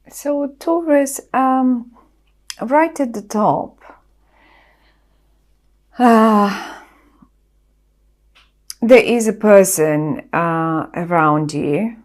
So Taurus, right at the top, there is a person around you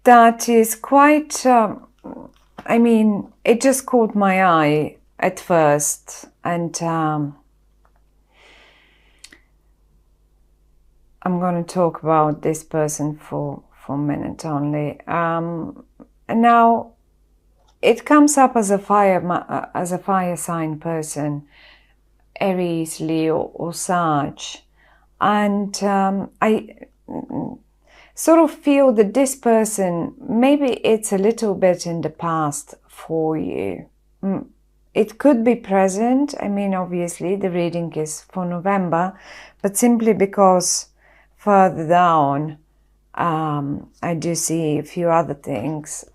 that is quite, I mean, it just caught my eye at first, and I'm going to talk about this person for a minute only. And now it comes up as a fire sign person, Aries, Leo, or Sag, and I sort of feel that this person, maybe it's a little bit in the past for you. It could be present. I mean, obviously the reading is for November, but simply because further down I do see a few other things.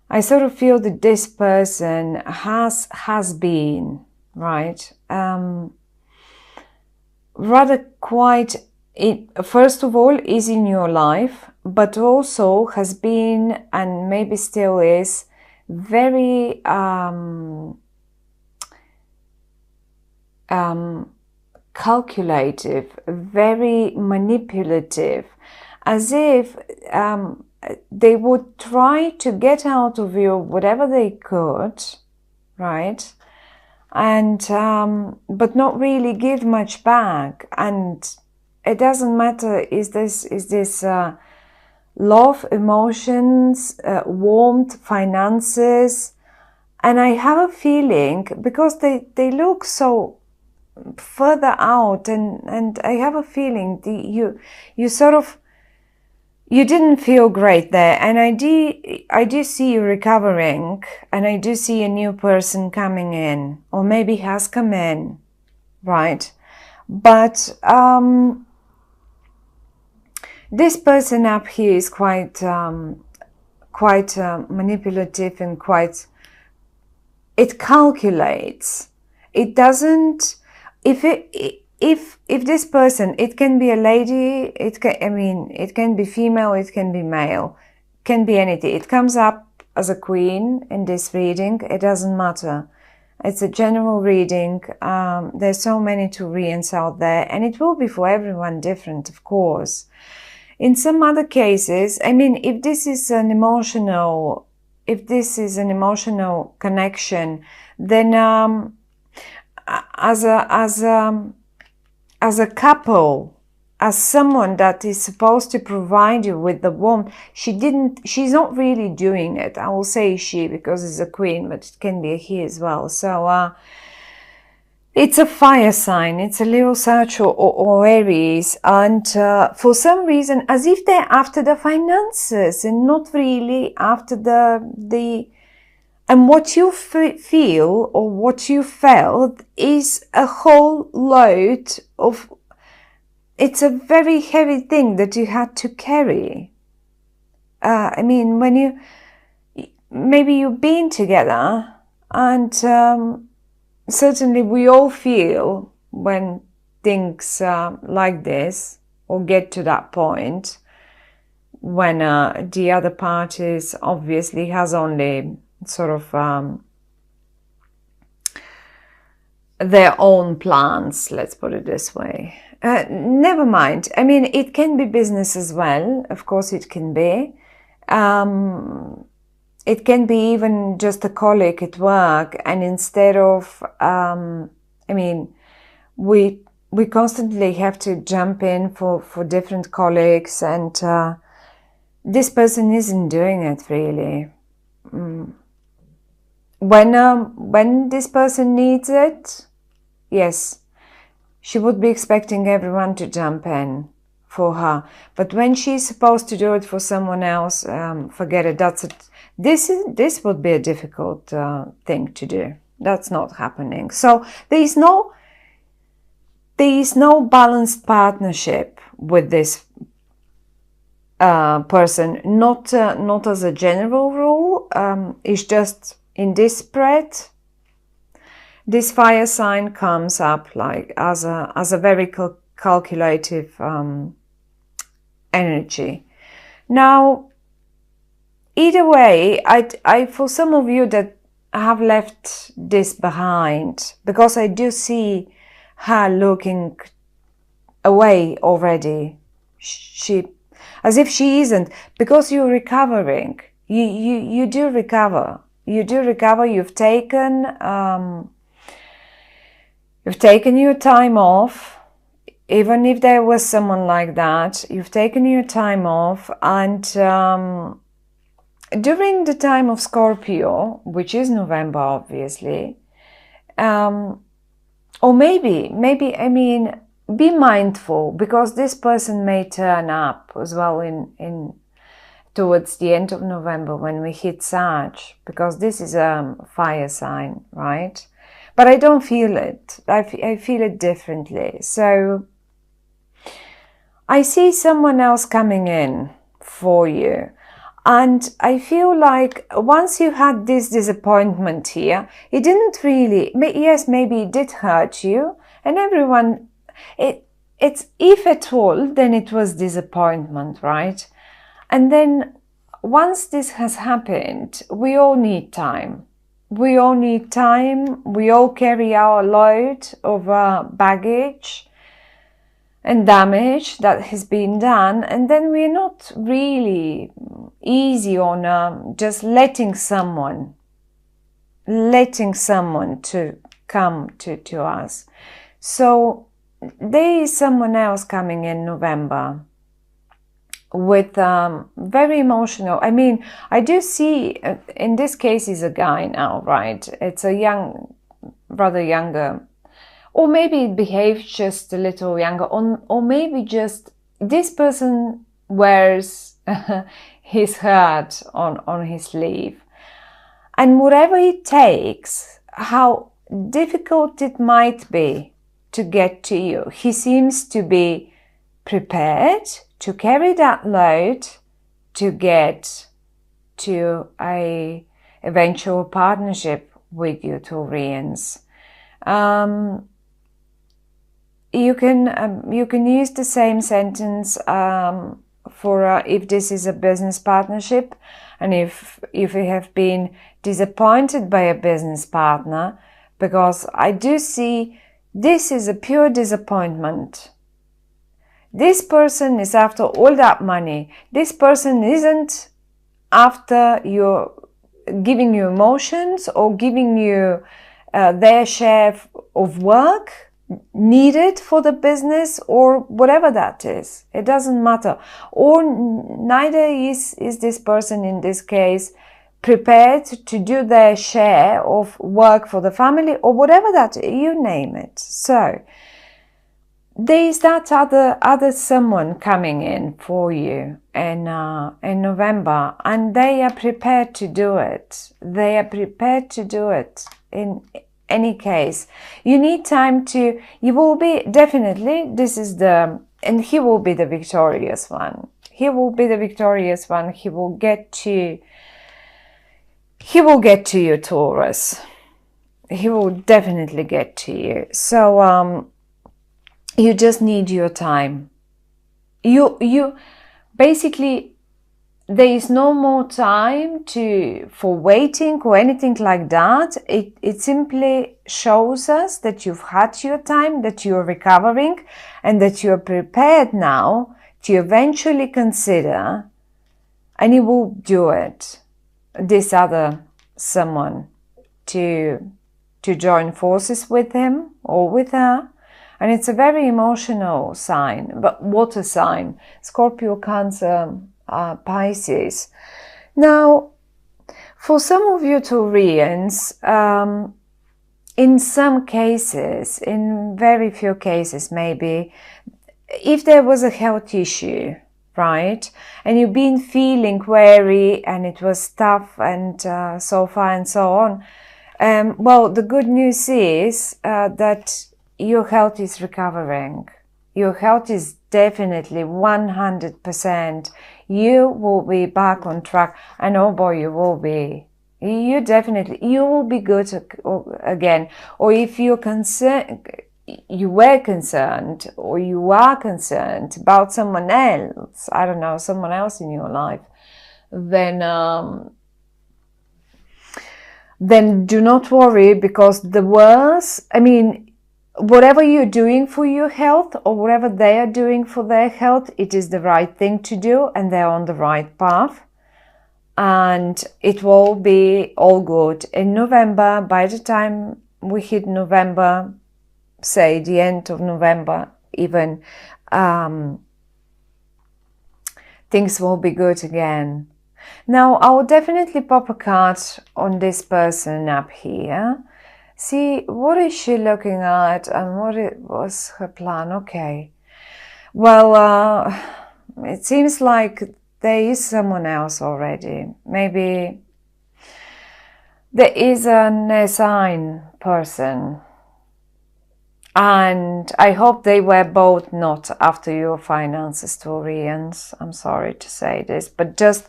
I sort of feel that this person has been, right, rather quite, first of all, is in your life, but also has been, and maybe still is, very calculative, very manipulative, as if they would try to get out of you whatever they could, right? And but not really give much back. And it doesn't matter, is this love, emotions, warmth, finances. And I have a feeling, because they look so further out, and I have a feeling you sort of, you didn't feel great there, and I do see you recovering, and I do see a new person coming in, or maybe has come in, right? But this person up here is quite manipulative, and quite, it calculates. It doesn't, if this person, it can be a lady, it can be female, it can be male, can be anything. It comes up as a queen in this reading. It doesn't matter. It's a general reading. There's so many Taurians out there, and it will be for everyone different, of course. In some other cases, I mean, if this is an emotional connection, then as a couple, as someone that is supposed to provide you with the warmth, she's not really doing it. I will say she, because it's a queen, but it can be a he as well. So it's a fire sign. It's a Leo, Sag, or Aries, and for some reason, as if they're after the finances and not really after the and what you feel, or what you felt, is a whole load of, it's a very heavy thing that you had to carry. I mean, when maybe you've been together, and certainly we all feel when things like this, or get to that point, when the other party obviously has only sort of their own plans, let's put it this way. Never mind. I mean, it can be business as well. Of course it can be. It can be even just a colleague at work, and instead of, I mean, we constantly have to jump in for different colleagues, and this person isn't doing it really. When this person needs it, yes, she would be expecting everyone to jump in for her. But when she's supposed to do it for someone else, forget it. This would be a difficult thing to do. That's not happening. So there is no balanced partnership with this person. Not as a general rule. It's just in this spread, this fire sign comes up like as a very calculative energy. Now, either way, I for some of you that have left this behind, because I do see her looking away already. She, as if she isn't, because you're recovering. You do recover. You do recover. You've taken your time off. Even if there was someone like that, you've taken your time off, and during the time of Scorpio, which is November, obviously, or maybe, I mean, be mindful, because this person may turn up as well in towards the end of November when we hit Sag, because this is a fire sign, right? But I don't feel it. I feel it differently. So I see someone else coming in for you. And I feel like once you had this disappointment here, it didn't really, yes, maybe it did hurt you. And everyone, it's, if at all, then it was disappointment, right? And then once this has happened, we all need time. We all need time. We all carry our load of baggage and damage that has been done, and then we're not really easy on just letting someone to come to us. So there is someone else coming in November with very emotional. I mean, I do see, in this case is a guy now, right? It's a young, rather younger, or maybe it behaves just a little younger, or maybe just this person wears his heart on his sleeve. And whatever it takes, how difficult it might be to get to you, he seems to be prepared to carry that load to get to a eventual partnership with you, Taurians. You can use the same sentence for if this is a business partnership, and if you have been disappointed by a business partner, because I do see this is a pure disappointment. This person is after all that money. This person isn't after giving you emotions or giving you their share of work needed for the business, or whatever that is. It doesn't matter. Or neither is this person in this case prepared to do their share of work for the family, or whatever that, you name it. So there is that other someone coming in for you in November, and they are prepared to do it. They are prepared to do it. In any case, you need time to, you will be definitely, this is the, and he will be the victorious one. He will be the victorious one. He will get to you, Taurus. He will definitely get to you. So you just need your time. You basically, there is no more time for waiting or anything like that. It simply shows us that you've had your time, that you're recovering, and that you're prepared now to eventually consider, and you will do it, this other someone, to join forces with him or with her. And it's a very emotional sign, but water sign, Scorpio, Cancer, Pisces. Now, for some of you Taurians, in some cases, in very few cases maybe, if there was a health issue, right, and you've been feeling weary and it was tough and so far and so on, well, the good news is that your health is recovering. Your health is definitely 100%. You will be back on track, and oh boy, you will be. You will be good again. Or if you're concerned, you were concerned or you are concerned about someone else, I don't know, someone else in your life, then do not worry, because the worst, I mean, whatever you're doing for your health or whatever they are doing for their health, it is the right thing to do and they're on the right path. And it will be all good. In November, by the time we hit November, say the end of November even, things will be good again. Now, I will definitely pop a card on this person up here. See, what is she looking at and what was her plan? Okay. Well, it seems like there is someone else already. Maybe there is an assign person. And I hope they were both not after your finances, Taurians. I'm sorry to say this, but just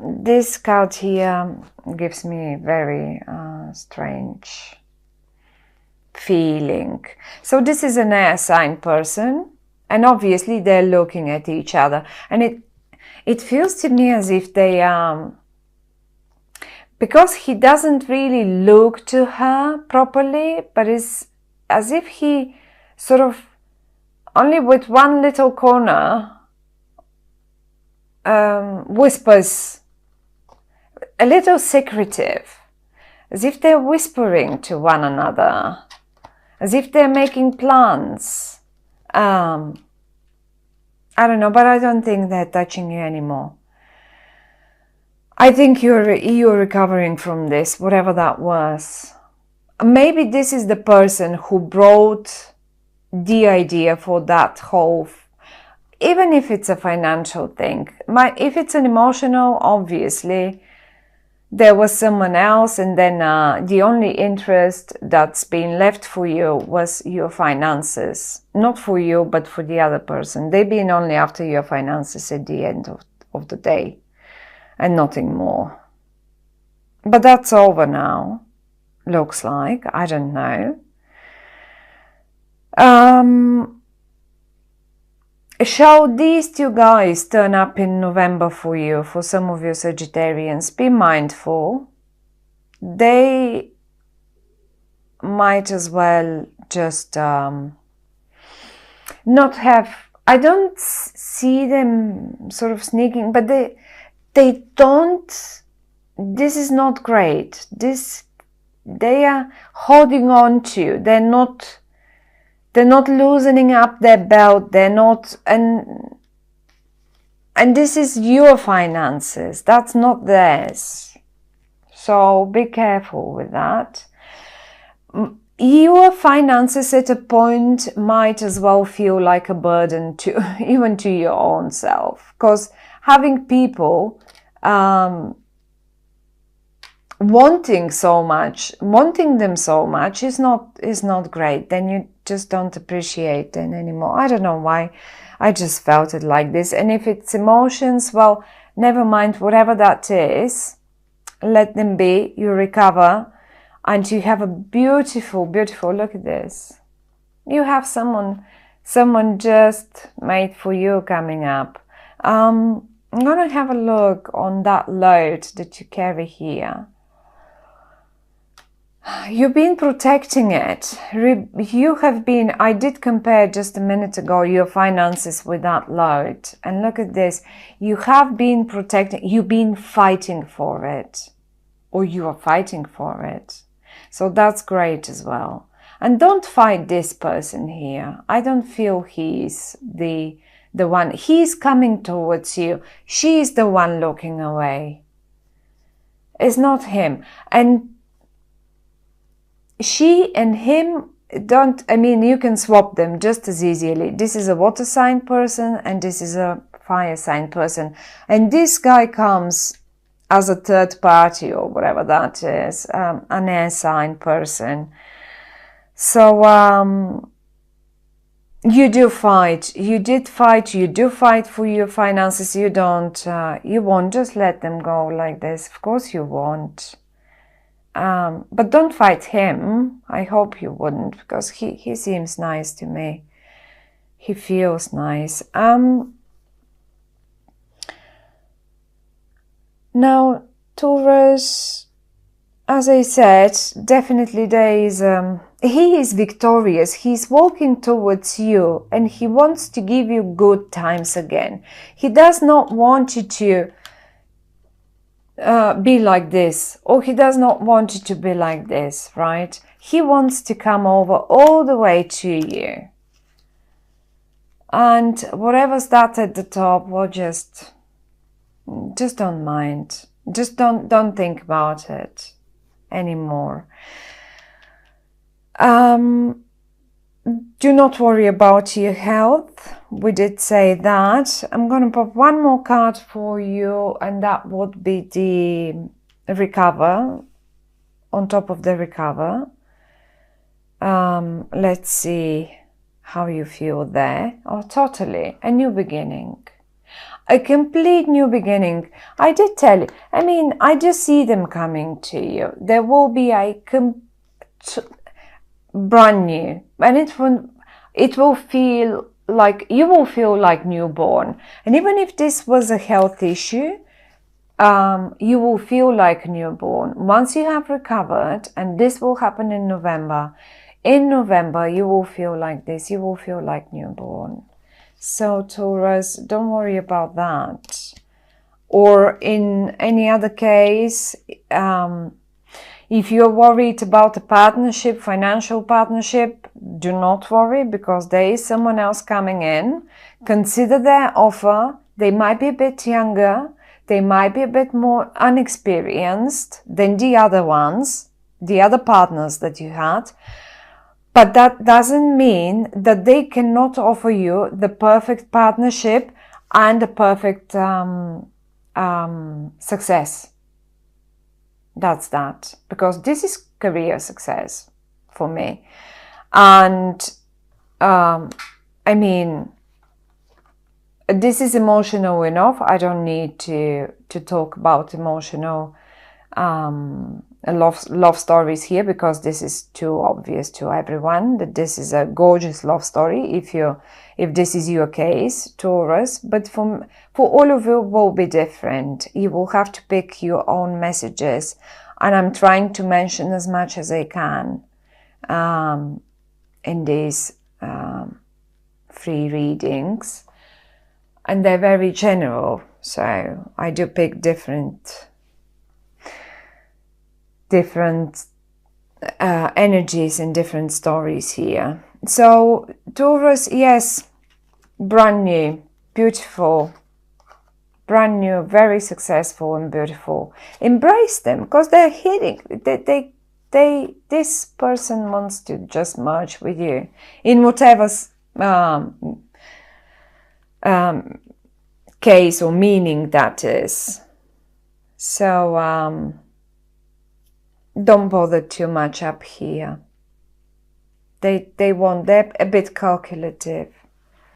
this card here gives me very strange feeling. So this is an air sign person, and obviously they're looking at each other, and it feels to me as if they because he doesn't really look to her properly, but it's as if he sort of only with one little corner whispers, a little secretive, as if they're whispering to one another, as if they're making plans. I don't know, but I don't think they're touching you anymore. I think you're recovering from this, whatever that was. Maybe this is the person who brought the idea for that whole, even if it's a financial thing. If it's an emotional, obviously, there was someone else, and then the only interest that's been left for you was your finances. Not for you, but for the other person. They've been only after your finances at the end of the day, and nothing more. But that's over now, looks like. I don't know. Shall these two guys turn up in November for you, for some of you Sagittarians? Be mindful. They might as well just not have... I don't see them sort of sneaking, but they don't... This is not great. They are holding on to. They're not loosening up their belt. They're not, and this is your finances. That's not theirs. So be careful with that. Your finances at a point might as well feel like a burden to even to your own self, because having people wanting them so much is not great. Then you just don't appreciate them anymore. I don't know why, I just felt it like this. And if it's emotions, well, never mind, whatever that is, let them be. You recover, and you have a beautiful, beautiful, look at this. You have someone just made for you coming up. I'm gonna have a look on that load that you carry here. You've been protecting it. You have been, I did compare just a minute ago your finances with that load. And look at this. You have been protecting, you've been fighting for it. Or you are fighting for it. So that's great as well. And don't fight this person here. I don't feel he's the one. He's coming towards you. She's the one looking away. It's not him. And she and him don't, I mean, you can swap them just as easily. This is a water sign person and this is a fire sign person. And this guy comes as a third party or whatever that is, an air sign person. So you do fight. You did fight. You do fight for your finances. You won't just let them go like this. Of course you won't. But don't fight him. I hope you wouldn't, because he seems nice to me. He feels nice. Now, Taurus, as I said, definitely there is, he is victorious. He's walking towards you and he wants to give you good times again. He does not want you to be like this, or he does not want you to be like this, right? He wants to come over all the way to you. And whatever's that at the top, well, just don't mind. Just don't think about it anymore. Do not worry about your health. We did say that. I'm going to pop one more card for you, and that would be the recover, on top of the recover. Let's see how you feel there. Oh, totally. A new beginning. A complete new beginning. I did tell you. I mean, I just see them coming to you. There will be a brand new, and it will feel like, you will feel like newborn. And even if this was a health issue, you will feel like newborn once you have recovered. And this will happen in November. In November, you will feel like this. You will feel like newborn. So Taurus, don't worry about that. Or in any other case, if you're worried about a partnership, financial partnership, do not worry, because there is someone else coming in. Consider their offer. They might be a bit younger. They might be a bit more unexperienced than the other ones, the other partners that you had. But that doesn't mean that they cannot offer you the perfect partnership and the perfect success. That's that. Because this is career success for me. And I mean, this is emotional enough. I don't need to talk about emotional love stories here, because this is too obvious to everyone that this is a gorgeous love story if this is your case, Taurus. But for all of you, it will be different. You will have to pick your own messages, and I'm trying to mention as much as I can in these free readings, and they're very general, so I do pick different energies and different stories here. So Taurus, yes, brand new, beautiful, brand new, very successful and beautiful. Embrace them, because they're hitting. This person wants to just merge with you in whatever case or meaning that is. So don't bother too much up here. They're a bit calculative.